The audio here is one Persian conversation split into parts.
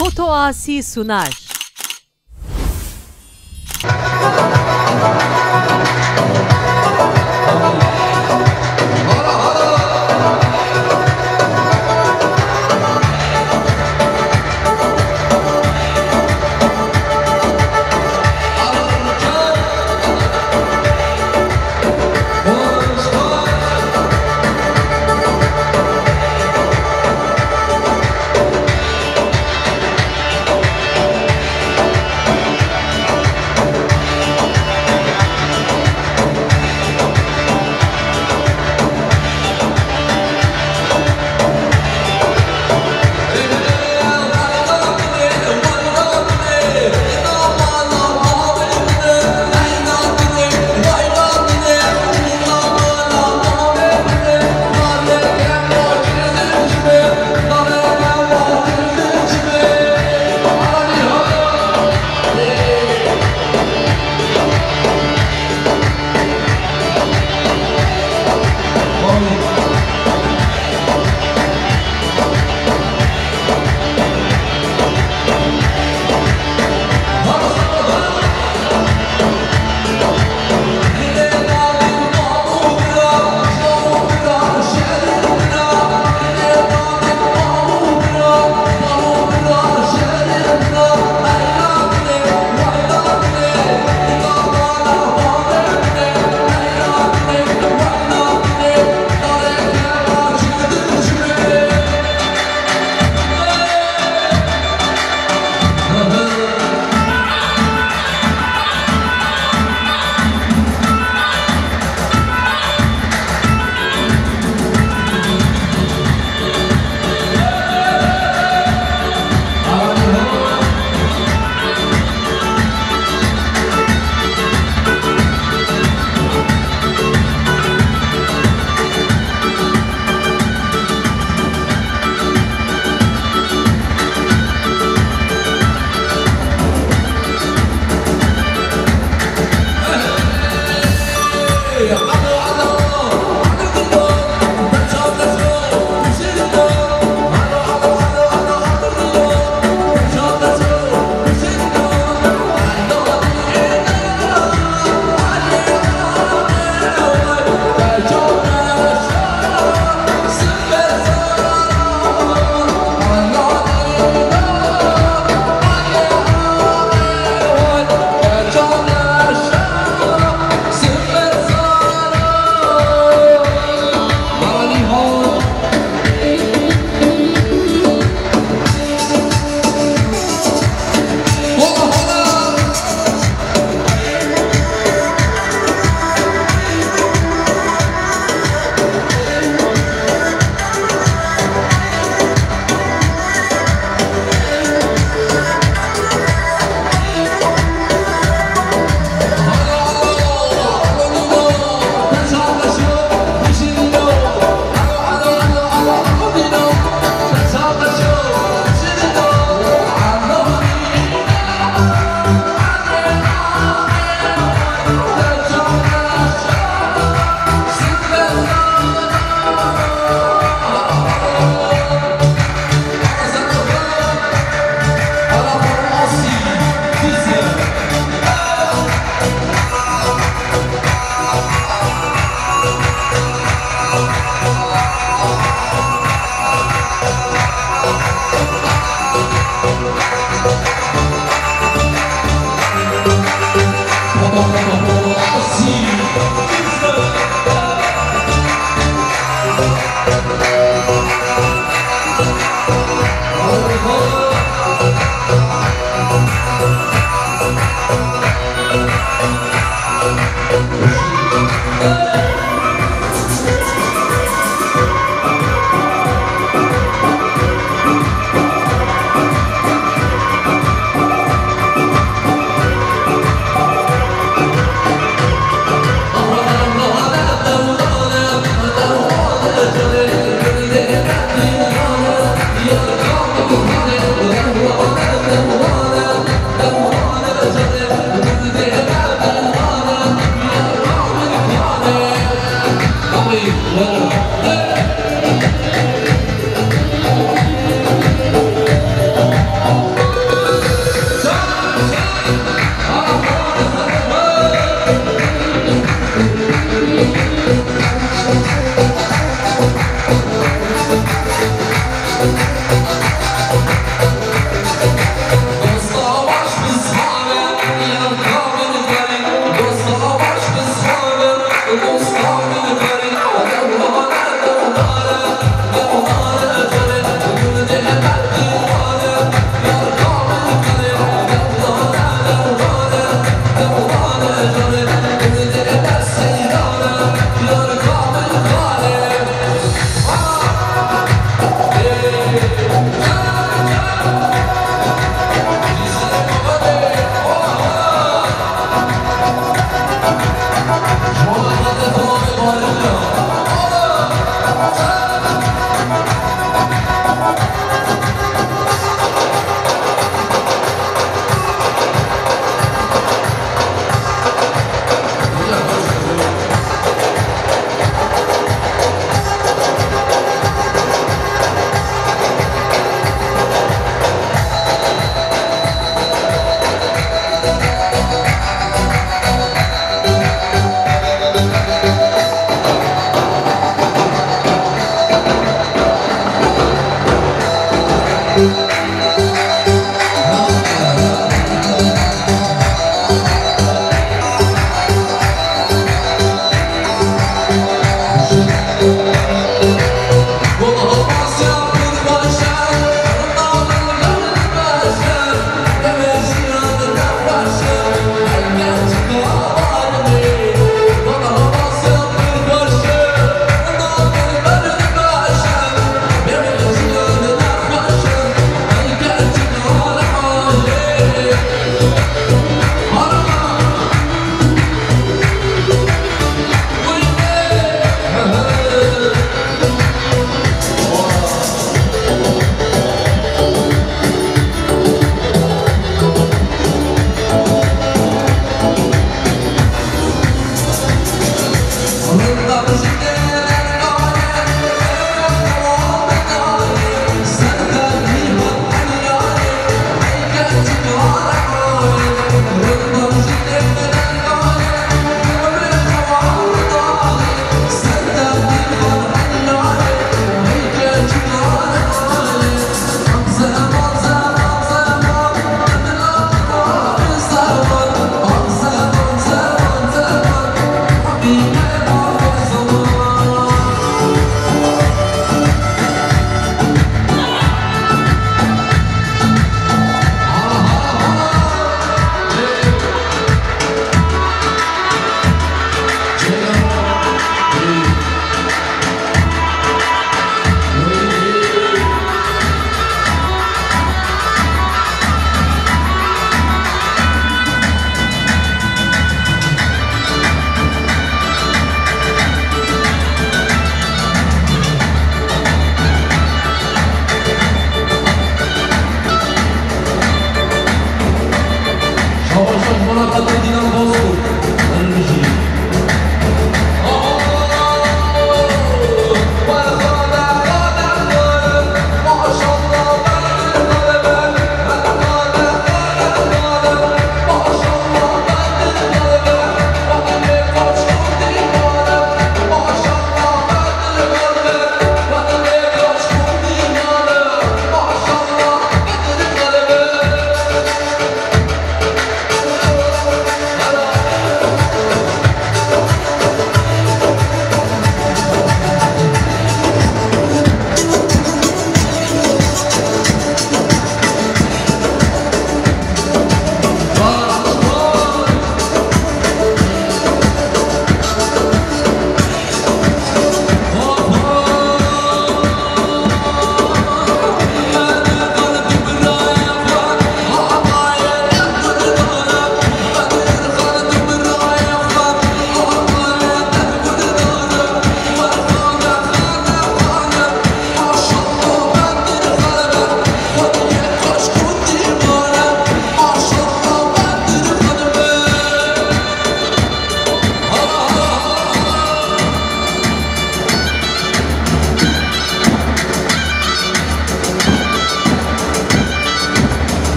Foto Asi sunar.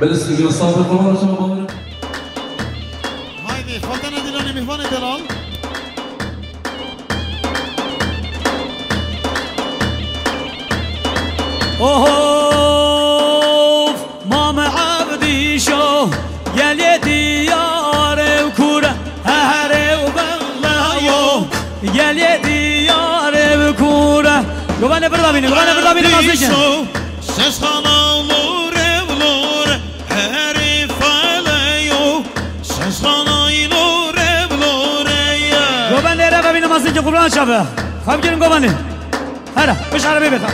بالاستديو السابق ورشا مبارك. هايدي خلطنا دلاني مهمان دلال. اوف مام عبدي شو يلي ديار وكورة ههري وبغلايو يلي ديار وكورة قوانا برلابيني مازيشن سس خانا لور بلور هري فالايو سس خانا لور بلور يا قوانا ربابيني مازيشن قرآن شابه خب جرين قوانا هرا مش عربي بخا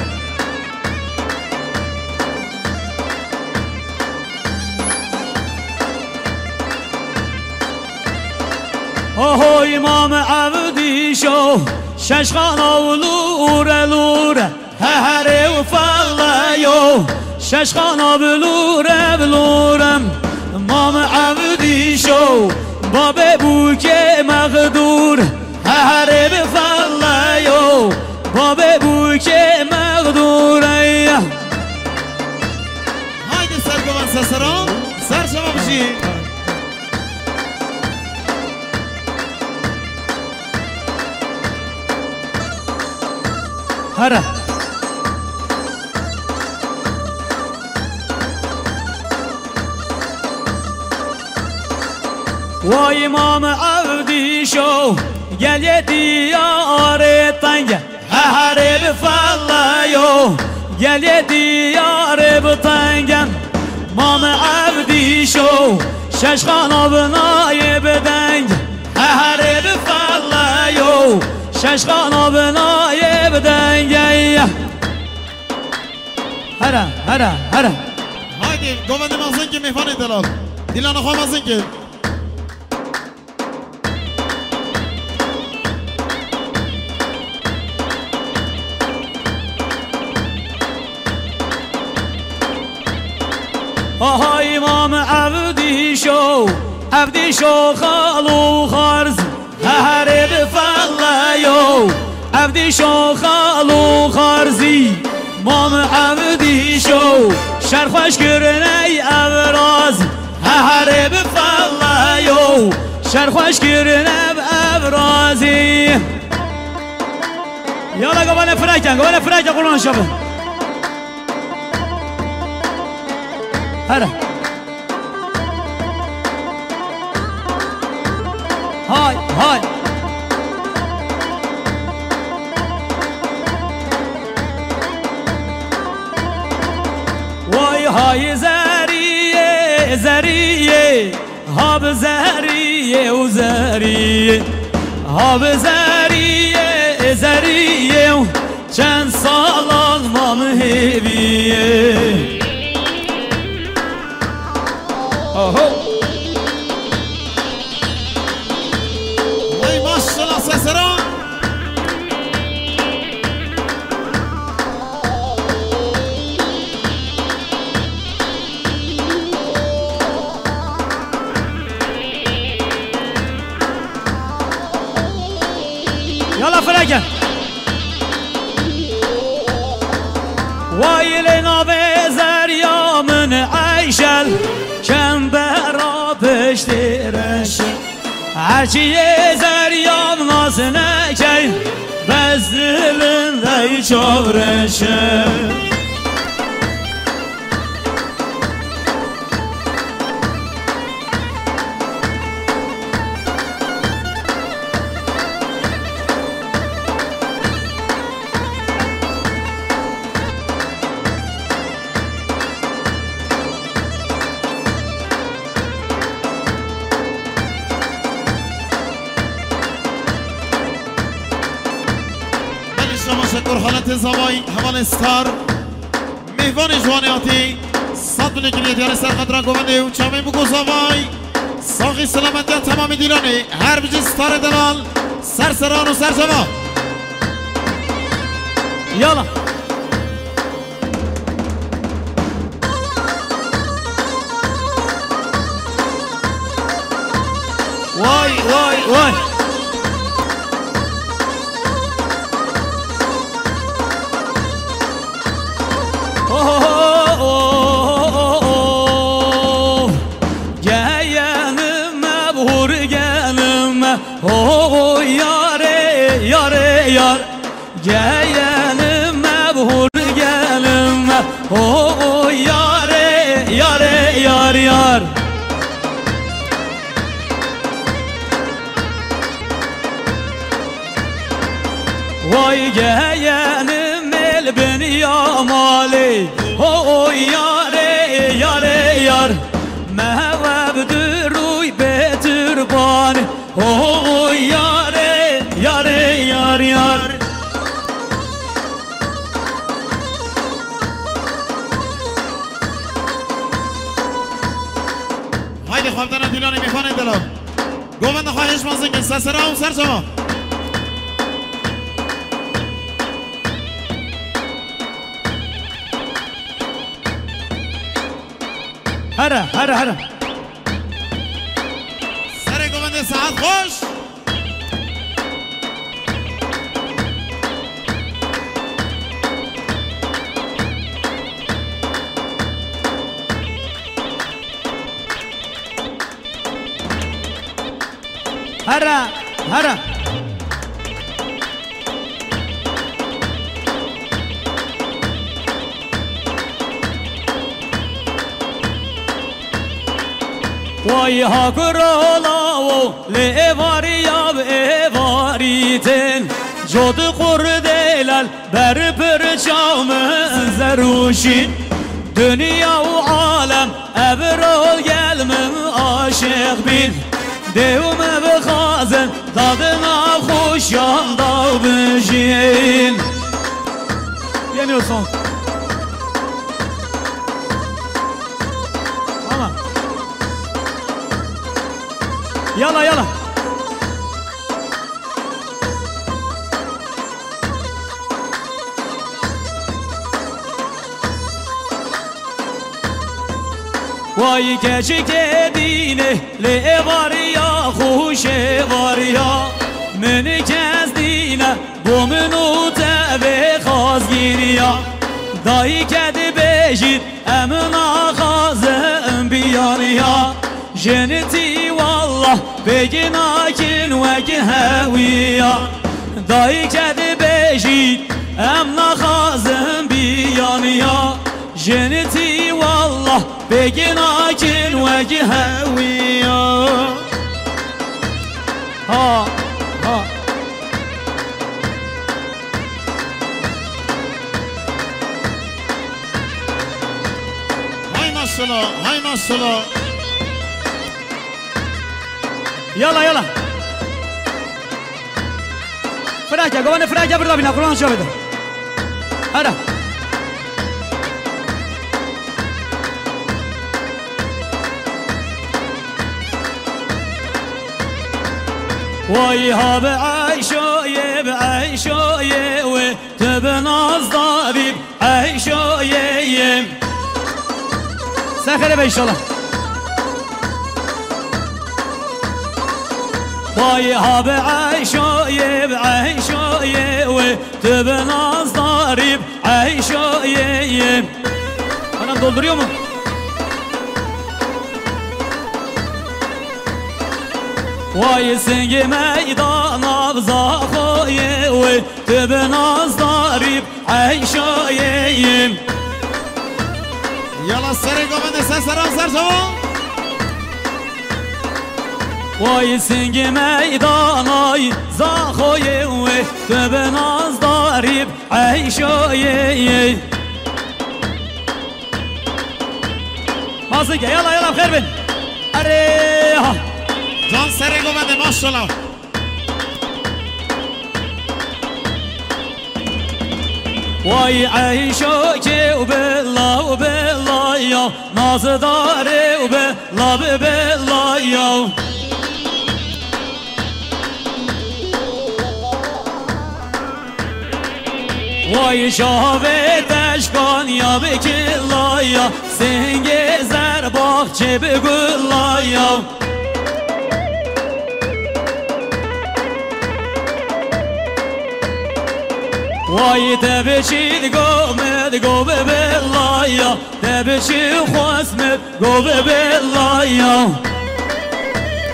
اوه امام عبدی شو ششخانا و لوره لوره ههره و فالایو ششخانا بلوره بلورم امام عبدی شو باب بوک مقدور ههره بفالایو باب بوک مقدور هايدي سلام سسران سر شما بشی هره وای امام عبدی شو گل یه دیار تنگ هره بفلایو گل یه دیار بتنگم امام عبدی شو شش خانا بنای بدنگ هره بفلایو شش خانا بنای بدنگ هره هره هره هایدی گوونده مازن که میفانه دلال دیلان خواه مازن که های امام عبدی شو خالو خارز هره بفلایو عبدی شو خالو خارزی امام عبدی شو شرخوش کرنی ابراز هره بفلایو شرخوش کرنی ابرازی یالا گوانه فراکن قرآن شبه هره هاي وای های زریه هاب زریه و زریه هاب زریه و چند سال آلمام هیویه وای ماشالله سسران يلا فراجة ويلنا بزريا من عيشل كم برا بشترش عشي زريا ناسنكي بزلن ذي شورش شکر حالت زوای همان استار میوان جوانیاتی صد بلیکنی دیار سرخدران گوونده و چامه بگو زوای ساقی سلامتی تمام دیلانه هر بجی ستار دلال سرسران و سرجوا يلا واي yar Geyelim mebhur gelim O yar Vay geyelim el beni yamali O yar Mehvebdür uy betırbani O yar haydi خوابدن دیلانی میخوانه دلو گووند خواهش مازن که سرسرام سر شما هره سر گووند ساعت خوش هرا هرا وای ها کرالاو لیواریا بیواریتن جود قردیلل بر پرچام زروشین دنیا و عالم ابرال gelmem aşık bin Devme bexazın tadına خوش yanda bejin Yeniyorsun Tamam Yala yala وای گچه که دینه لی واریا خوشه واریا من کس دینه بو منو تبه خواست گیریا دایی کدی بجید امن آخازم بیانیا جنتی والله بگین آکن وگی هویا دایی کدی بجید امن آخازم بیانیا جنتي والله بقناكن وجهه وياه ها ها هاي ماشالله هاي ماشالله يلا يلا فراجة قوانا فراجة برضا بنا قرآن شو بدا هذا وای ها بعیشویه و تبناز داریم عیشویه سخره به ایشالا وای ها بعیشویه و تبناز داریم عیشویه Anam dolduruyor mu? وای سنگ میدان ابزا خویه و تبناز داریم عیشاییم یالا سری گومنده سران سر شما وای سنگ میدان ابزا خویه و تبناز داریم عیشاییم ماسکه یالا یالا بخیر بین اره ها جان سری گومنده ماشالله وای عیشو که و بلا یا ناز داره و بلا یا وای شاوه تشکان یا بکلا یا سنگ زر باخچه بگلا یا وای تبشید گومد گو به بلایا تبشی خواستمد گو به بلایا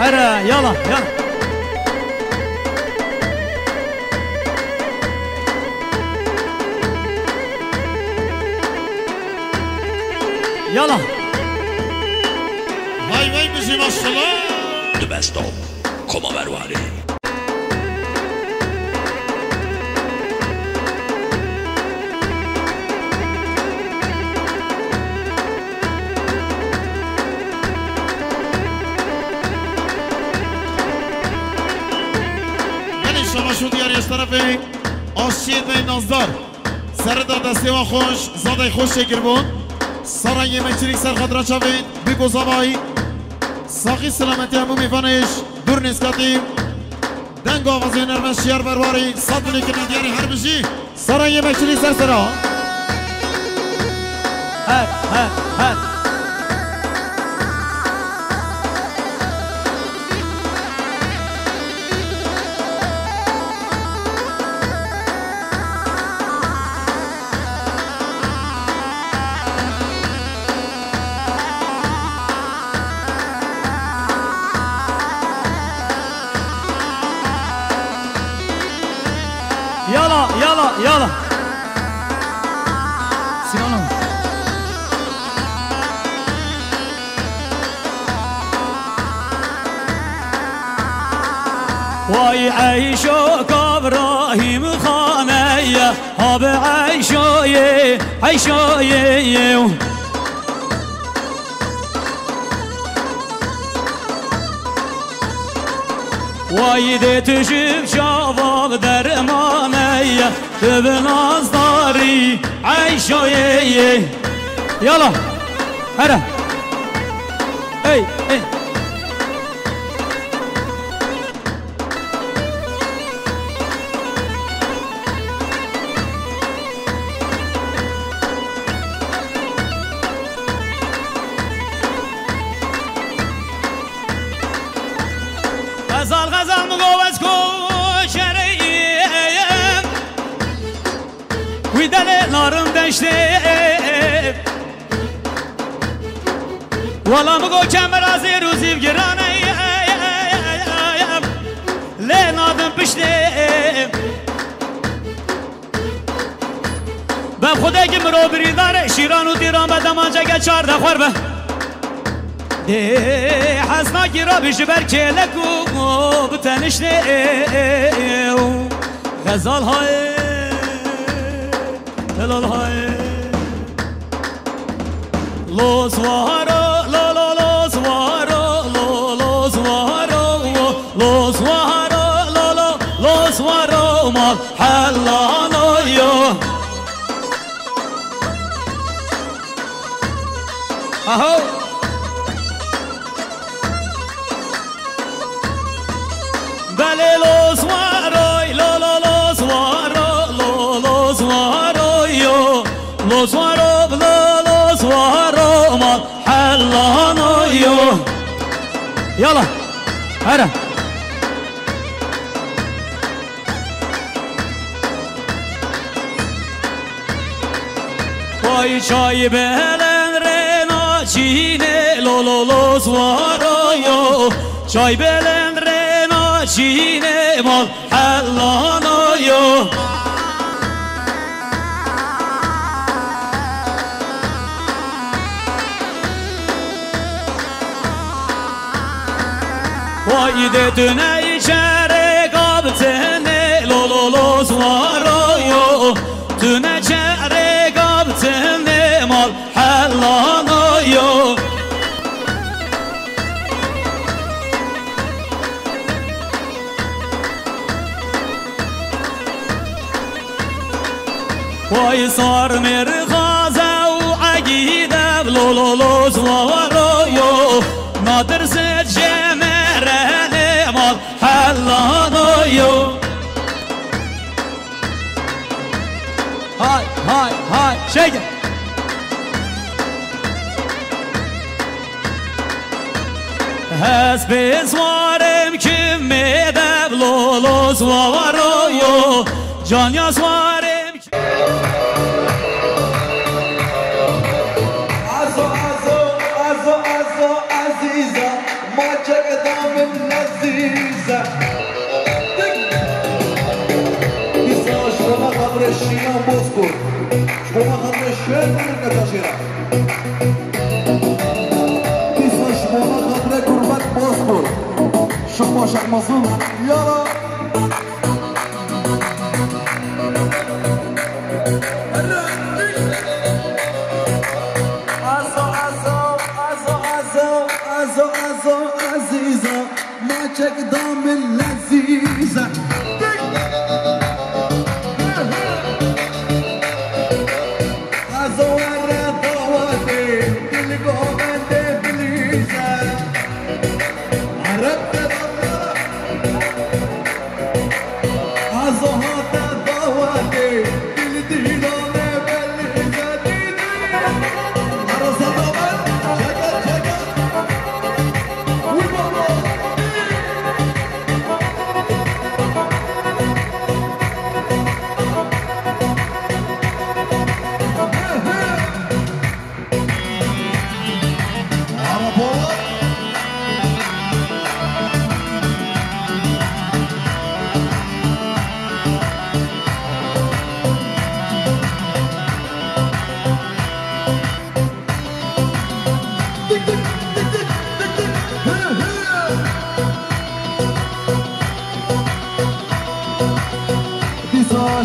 هره یالا یالا یالا وای وای بشی ماشالله The best of Koma Vervari. شو دیاری از طرف آشید نازدار سردار دستی و خوش زاده خوش شکر بود سران یه مکچریک سر خطران شوید بگو زبایی ساقی سلامتی همو میفانش دور نسکتی دنگ آوازی نرمش شیار برواری صدونی که دیاری هر بشی سران یه مکچریک سر سرا هر يلا سيانا وای عیشو کابراهیم خانه ها به عیشوی وای ده تشب شواب درمانه تو به نازداری عیشوی یالا هره ای ای غزال مقوز کوچریم وی دل نارم دشته والا مگو کم رازی روزی گرانه لی نادم پشته به خدا که مرو بریداره شیران و دیران به دمانجه که 14 خور به ده حسناکی را بیش بر کلکو بتنشنه غزال های هلال های لوسوارو لوسوارو لوسوارو مال حلانو یو اهو بله لوسواروی لوسوارو ما حلانو یو یالا هره وای چای بلن رنا چینه لوسوارو یو چای بلن رنا چینه مال حلانو یو وای ده دونه چره گابتنه لوسوارو یو دونه چره گابتنه مال حلانو یو وای سار مرغازه و عقیده لوسوارو یو نادر جمرنه مال حلانو یو های شیگه هست بزوارم که میده لوسوارو یو جانیا سوارم Şiyan Bozkurt Bu makamda şöyle bir taşıra Biz hoş bu makamda kurbat Bozkurt Şıkma şakmasın Yala Azo aziza Maçek damın leziza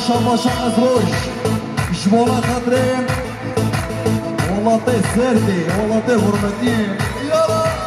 شاباشا از روش جوالا خاطریم ولاتي سردي ولاتي هرمتي يلا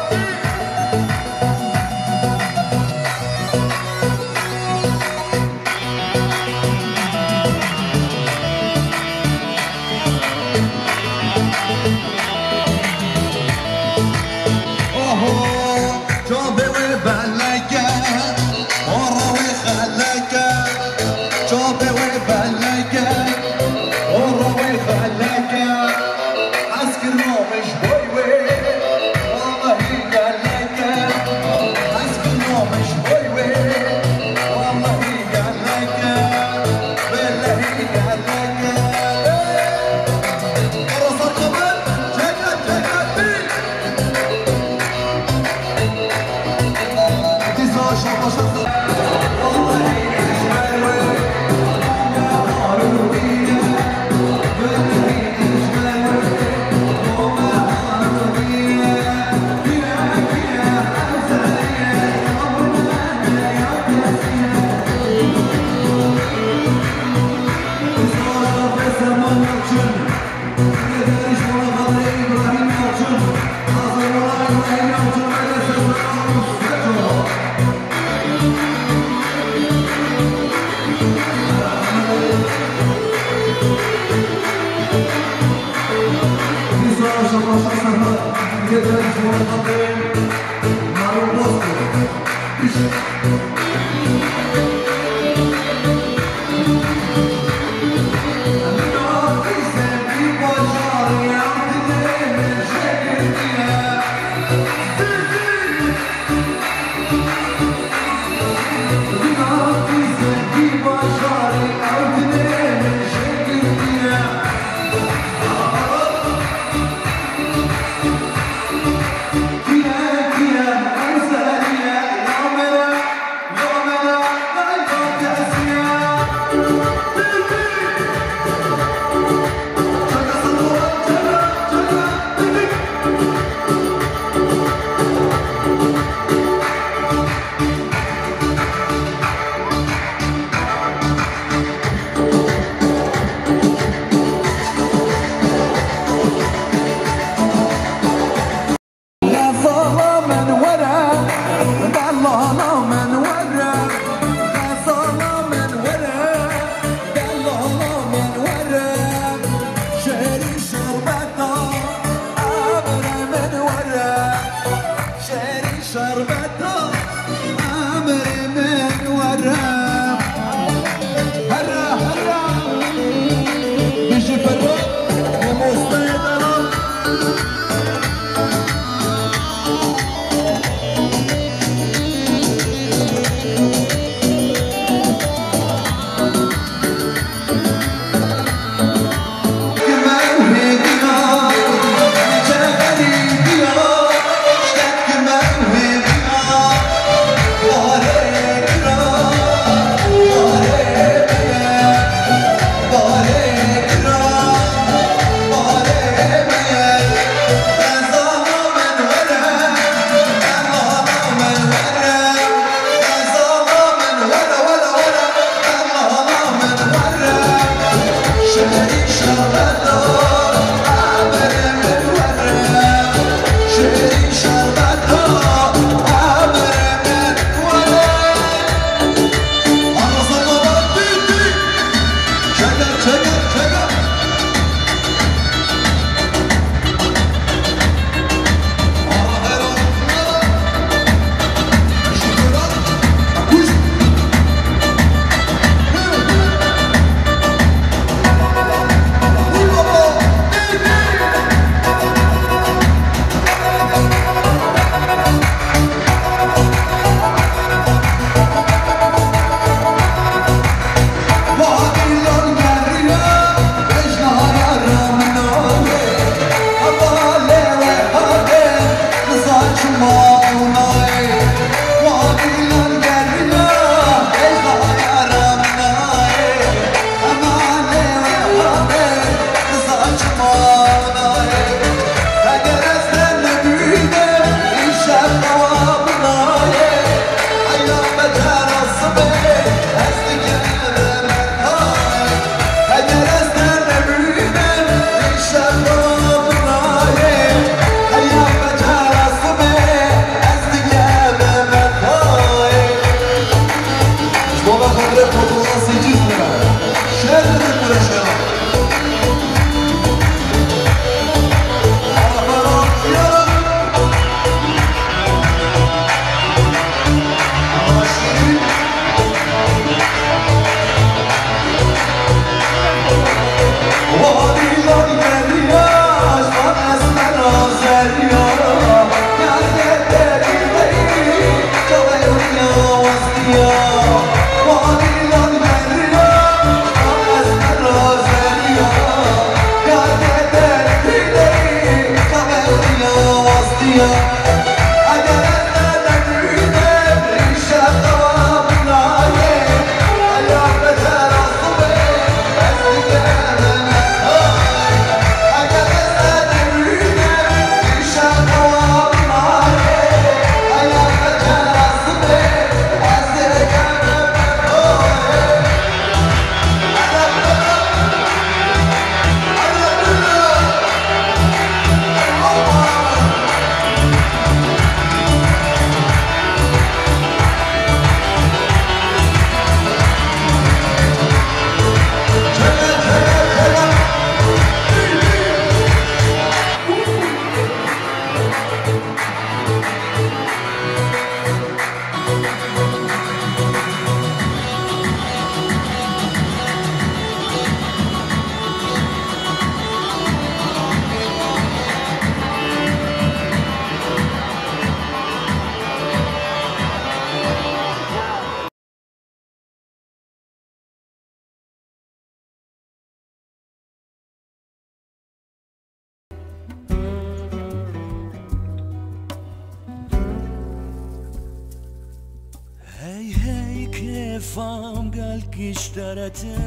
kefam gel kişterete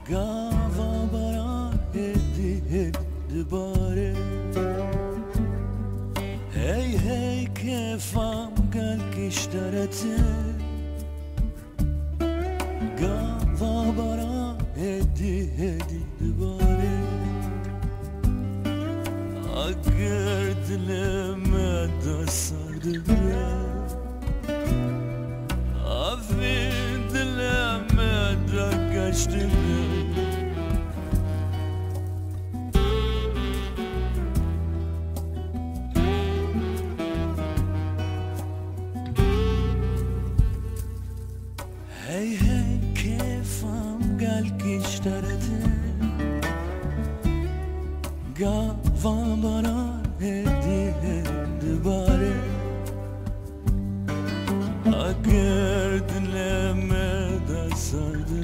Gava bara hedi bare Hey hey kefam gel kişterete Gava bara hedi bare Agar dilime da sardı Afi dilime da kaçtı Hey hey kefam gel kişterete Gava bara hedi bare Agar dileme da sardı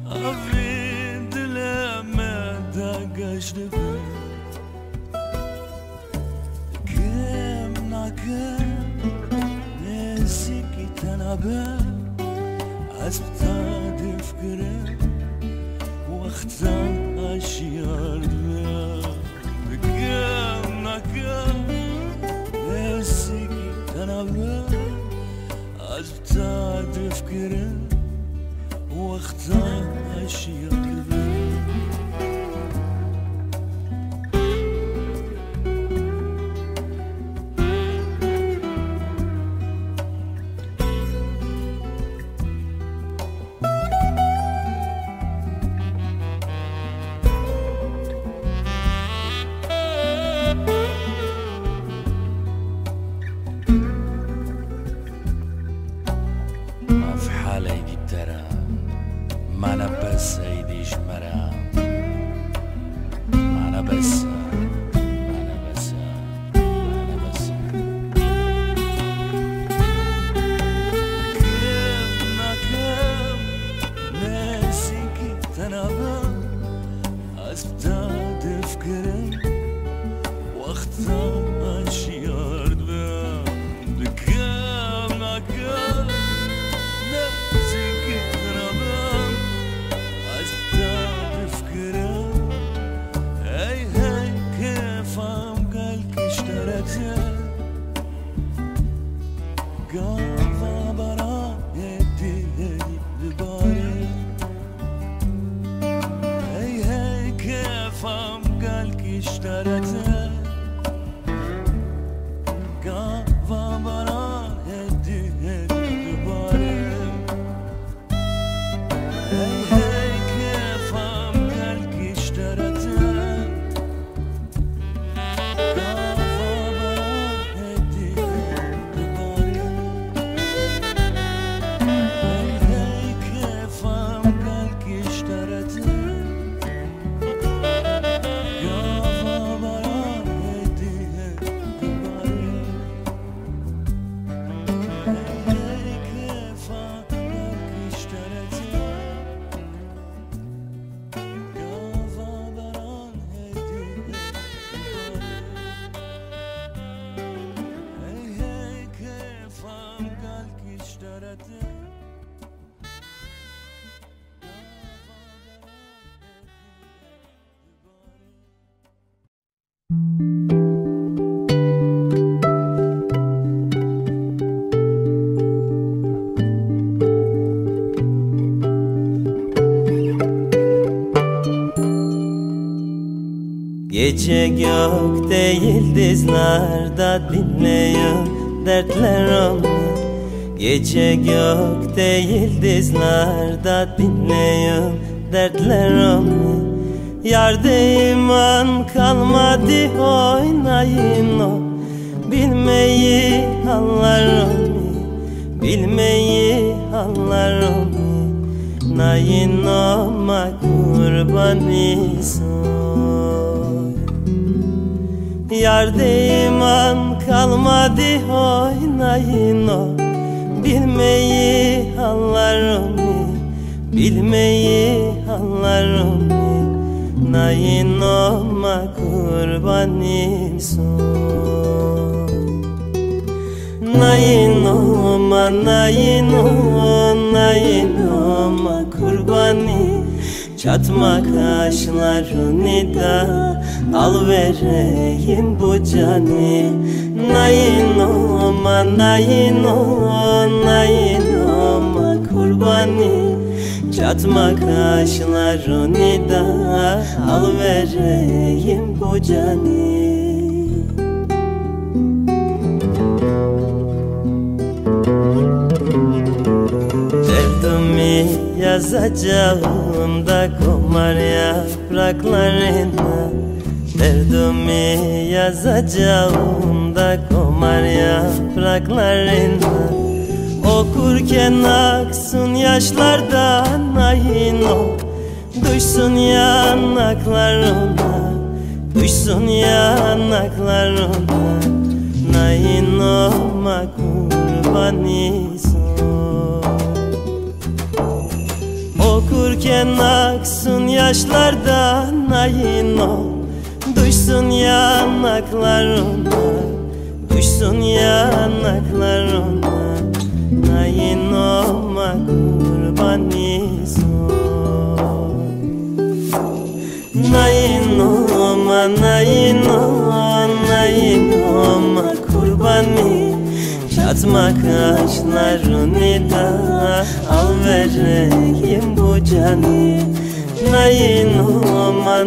Afi dileme da kaçtı Kim nakem nesiki tenabe Az btad fkre وقتا اشیار بگم نکم نسیگی تنبه از بتا دفکره وقتا اشیار Gece gökte yıldızlarda dinleyin dertlerimi Gece gökte yıldızlarda dinleyin dertlerimi Yar iman kalmadı oynayın o Bilmeyi anlarım Bilmeyi anlarım Nayin olma kurbanıyım Yar iman kalmadı oynayın o Bilmeyi anlarım Bilmeyi anlarım Nayin olma kurbanıyım Nayinoma, nayinoma kurbani Çatma kaşlarını da al vereyim bu cani Nayinoma, nayinoma kurbani Çatma kaşlarını da al vereyim bu cani Derdimi yazacağım da komar yapraklarına Derdimi yazacağım da komar yapraklarına Okurken aksın yaşlardan ayno Duysun yanaklarına Duysun yanaklarına Nayinoma kurbanison Okurken aksın yaşlardan ayno Duysun yanaklarına Duysun yanaklarına Nayinoma kurbanison Nayinoma, nayinoma kurbani Çatma kaşlarını da al vereyim bu cani Nayinoma,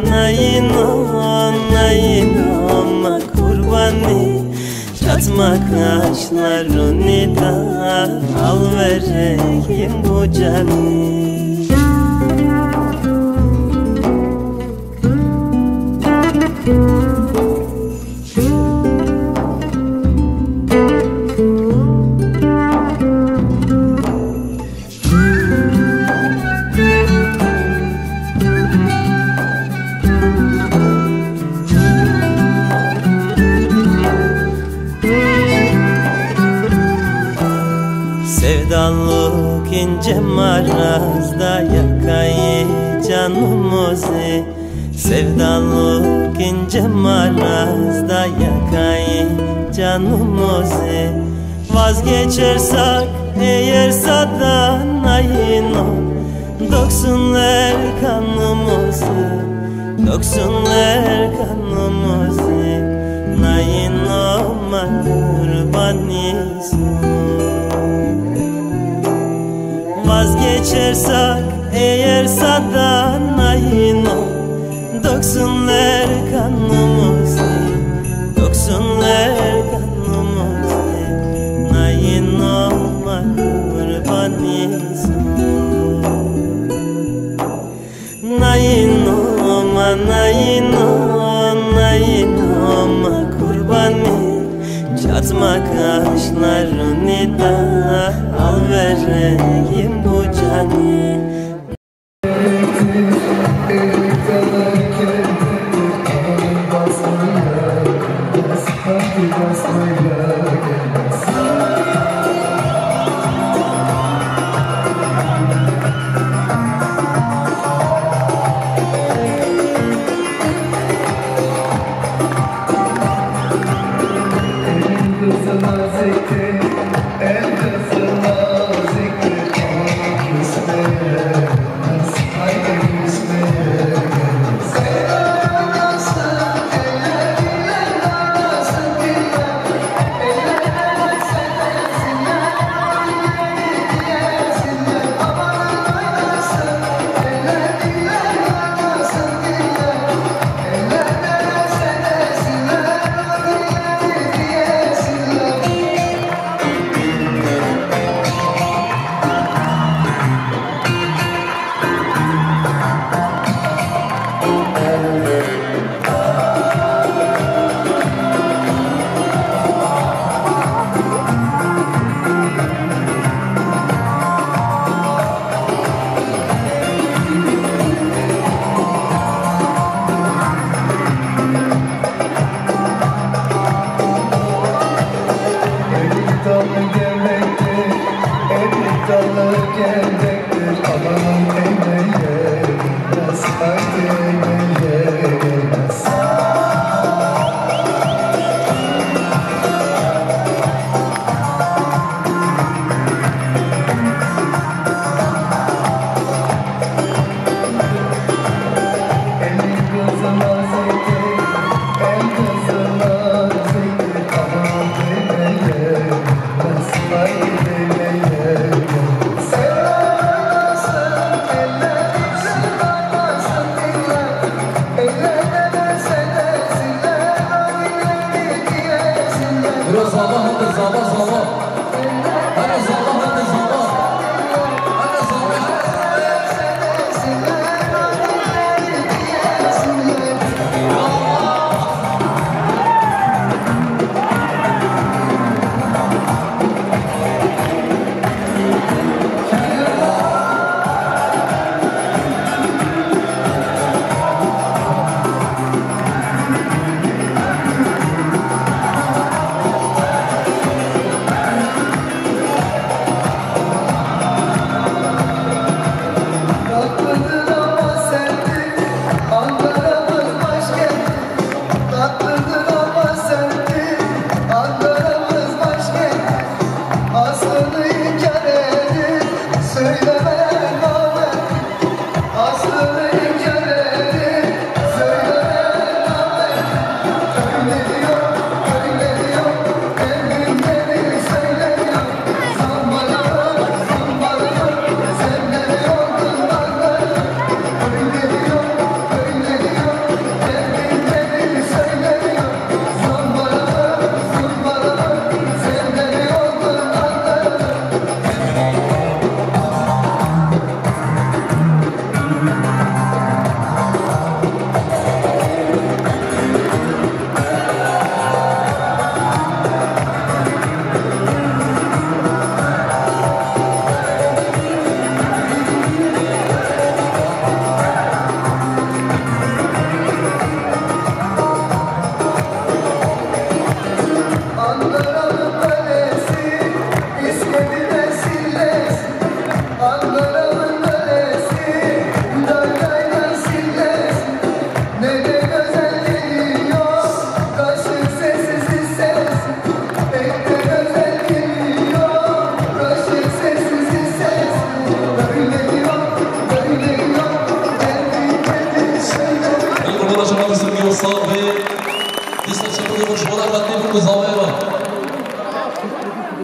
nayinoma kurbani Çatma kaşlarını da al vereyim bu cani Sevdalık ince marazda yakayı canımızı Sevdalık ince marazda yakayı canımızı Vazgeçersek eğer sadan ayino Doksunlar kanımızı Doksunlar kanımızı Nayinoma kurbanison Vazgeçersek eğer sadan ayino Doksunlar kanımızı Doksunlar kanımızı Nayinoma kurbanison Nayinoma, nayinoma kurbani Çatma kaşlarını da al vereyim bu cani